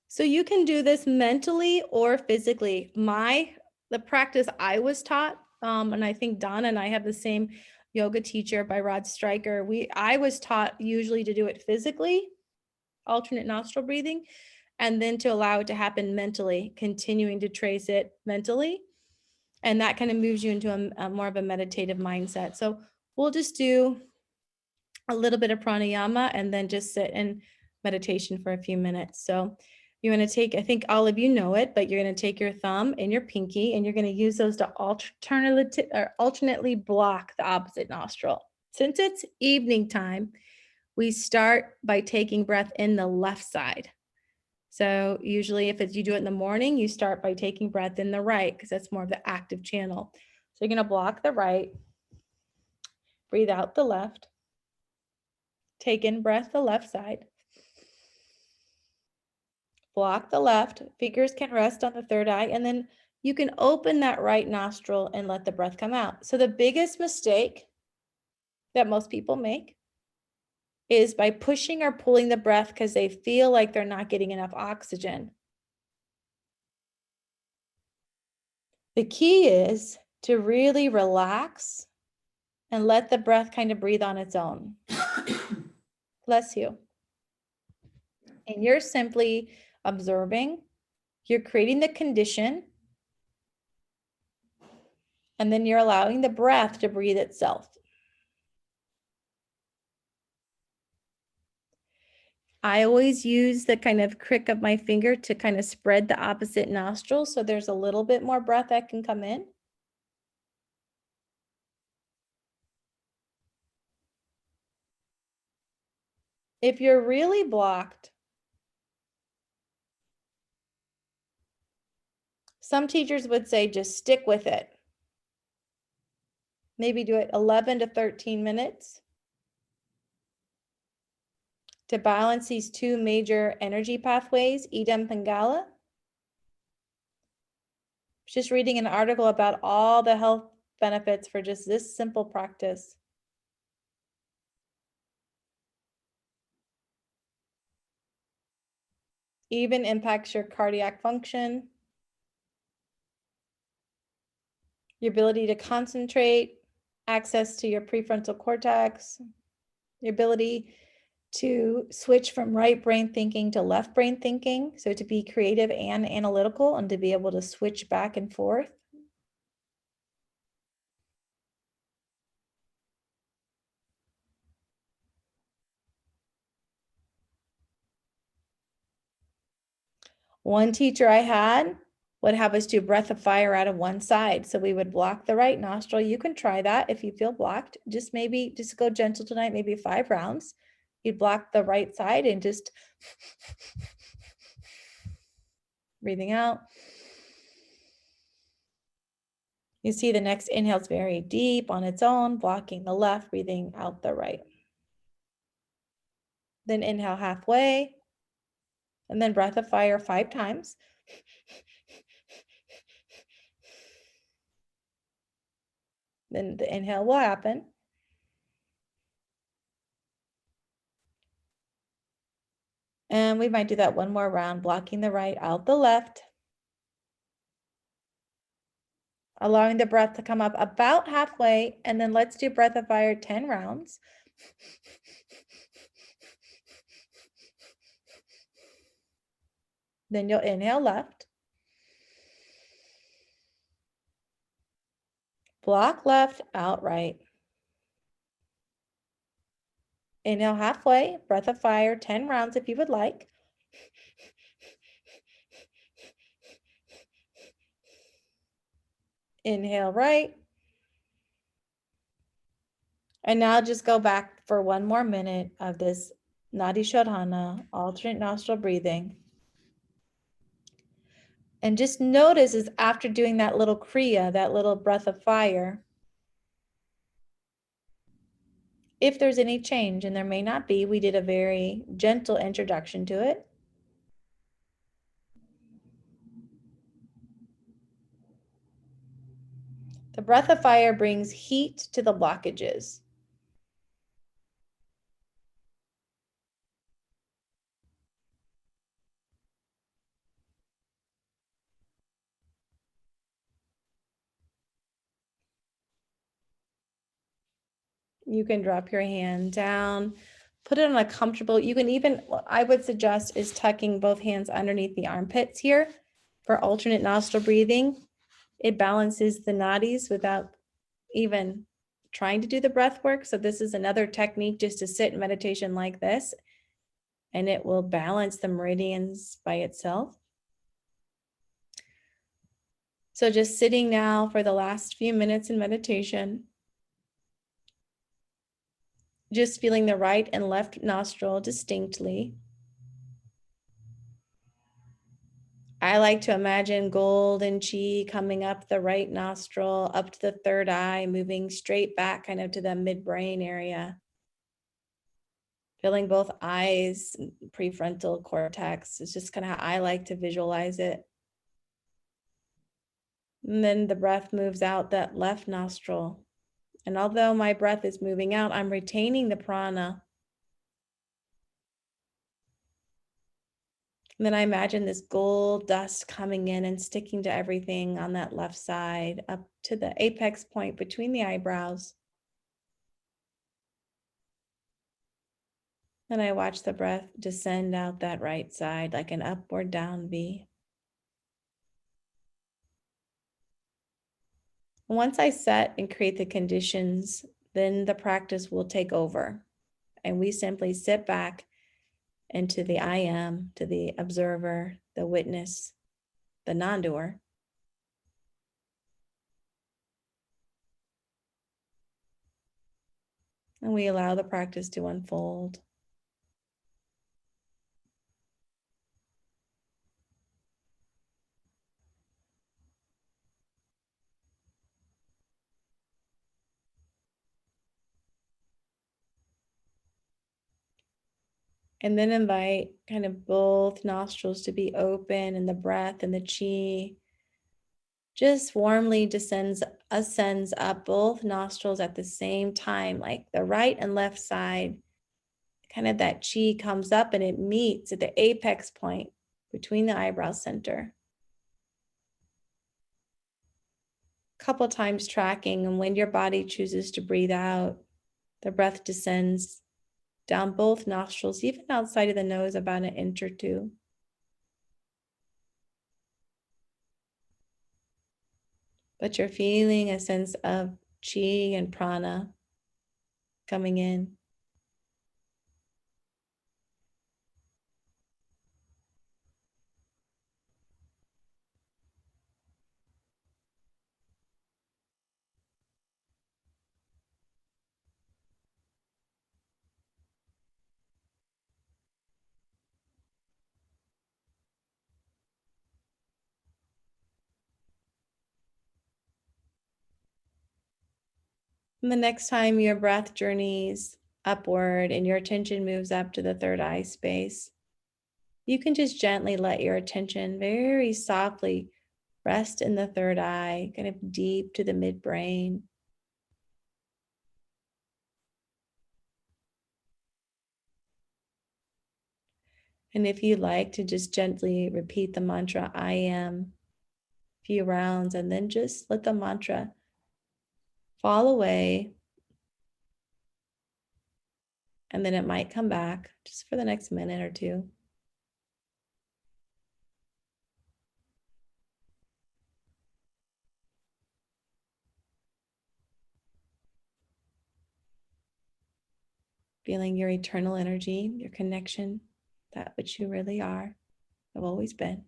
So you can do this mentally or physically. The practice I was taught, and I think Donna and I have the same yoga teacher by Rod Stryker. I was taught usually to do it physically, alternate nostril breathing, and then to allow it to happen mentally, continuing to trace it mentally. And that kind of moves you into a more of a meditative mindset. So we'll just do a little bit of pranayama and then just sit in meditation for a few minutes. So you're going to take, I think all of you know it, but you're going to take your thumb and your pinky and you're going to use those to alternately block the opposite nostril. Since it's evening time, we start by taking breath in the left side. So usually if you do it in the morning, you start by taking breath in the right because that's more of the active channel. So you're going to block the right, breathe out the left, take in breath the left side, block the left, fingers can rest on the third eye, and then you can open that right nostril and let the breath come out. So the biggest mistake that most people make is by pushing or pulling the breath because they feel like they're not getting enough oxygen. The key is to really relax and let the breath kind of breathe on its own. Bless you. And you're simply observing. You're creating the condition. And then you're allowing the breath to breathe itself. I always use the kind of crick of my finger to kind of spread the opposite nostril so there's a little bit more breath that can come in. If you're really blocked, some teachers would say just stick with it. Maybe do it 11 to 13 minutes to balance these two major energy pathways, Idam Pingala. Just reading an article about all the health benefits for just this simple practice. Even impacts your cardiac function, your ability to concentrate, access to your prefrontal cortex, your ability to switch from right brain thinking to left brain thinking. So to be creative and analytical and to be able to switch back and forth. One teacher I had would have us do breath of fire out of one side. So we would block the right nostril. You can try that if you feel blocked. Just go gentle tonight, maybe 5 rounds. You'd block the right side and just breathing out. You see the next inhale is very deep on its own, blocking the left, breathing out the right. Then inhale halfway, and then breath of fire 5 times. Then the inhale will happen. And we might do that one more round, blocking the right, out the left. Allowing the breath to come up about halfway, and then let's do breath of fire 10 rounds. Then you'll inhale left. Block left, out right. Inhale halfway, breath of fire, 10 rounds if you would like. Inhale right. And now just go back for one more minute of this Nadi Shodhana, alternate nostril breathing. And just notice is after doing that little Kriya, that little breath of fire, if there's any change, and there may not be, we did a very gentle introduction to it. The breath of fire brings heat to the blockages. You can drop your hand down, put it on a comfortable, you can even, what I would suggest is tucking both hands underneath the armpits here for alternate nostril breathing. It balances the nadis without even trying to do the breath work. So this is another technique just to sit in meditation like this, and it will balance the meridians by itself. So just sitting now for the last few minutes in meditation, just feeling the right and left nostril distinctly. I like to imagine golden chi coming up the right nostril, up to the third eye, moving straight back kind of to the midbrain area. Filling both eyes, prefrontal cortex. It's just kind of how I like to visualize it. And then the breath moves out that left nostril. And although my breath is moving out, I'm retaining the prana. And then I imagine this gold dust coming in and sticking to everything on that left side, up to the apex point between the eyebrows. And I watch the breath descend out that right side like an upward down V. Once I set and create the conditions, then the practice will take over. And we simply sit back into the I am, to the observer, the witness, the non-doer. And we allow the practice to unfold. And then invite kind of both nostrils to be open, and the breath and the chi just warmly ascends up both nostrils at the same time, like the right and left side. Kind of that chi comes up and it meets at the apex point between the eyebrow center. Couple times tracking, and when your body chooses to breathe out, the breath descends down both nostrils, even outside of the nose, about an inch or two. But you're feeling a sense of chi and prana coming in. And the next time your breath journeys upward and your attention moves up to the third eye space, you can just gently let your attention very softly rest in the third eye, kind of deep to the midbrain. And if you like to just gently repeat the mantra, I am, a few rounds, and then just let the mantra fall away. And then it might come back just for the next minute or two. Feeling your eternal energy, your connection, that which you really are, have always been.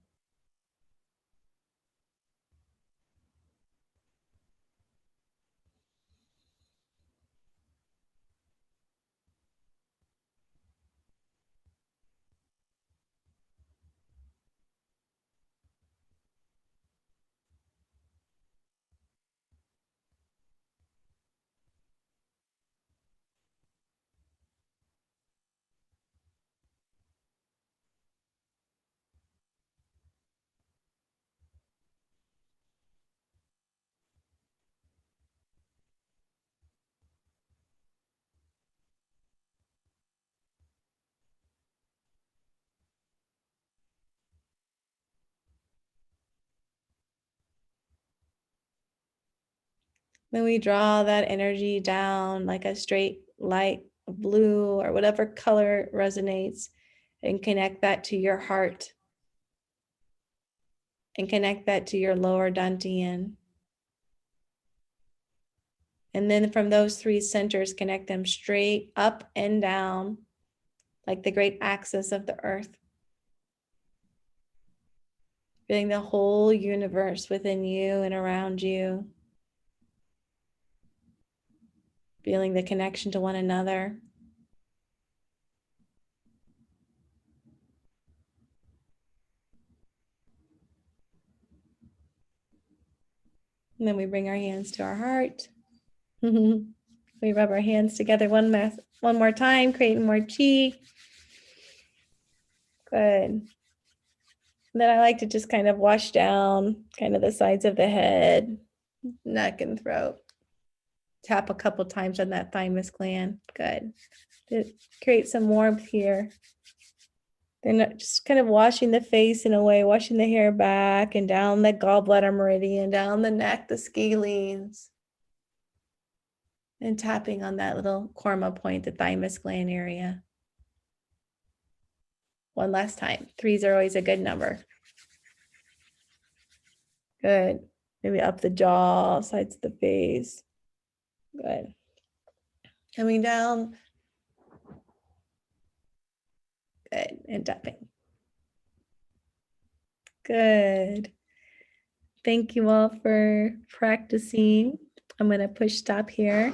Then we draw that energy down like a straight light of blue or whatever color resonates, and connect that to your heart, and connect that to your lower dantian. And then from those three centers, connect them straight up and down like the great axis of the earth. Feeling the whole universe within you and around you. Feeling the connection to one another. And then we bring our hands to our heart. We rub our hands together one more time, creating more chi. Good. And then I like to just kind of wash down kind of the sides of the head, neck and throat. Tap a couple times on that thymus gland. Good. To create some warmth here. Then just kind of washing the face in a way, washing the hair back and down the gallbladder meridian, down the neck, the scalenes. And tapping on that little korma point, the thymus gland area. One last time. 3s are always a good number. Good. Maybe up the jaw, sides of the face. Good. Coming down. Good. And tapping. Good. Thank you all for practicing. I'm going to push stop here.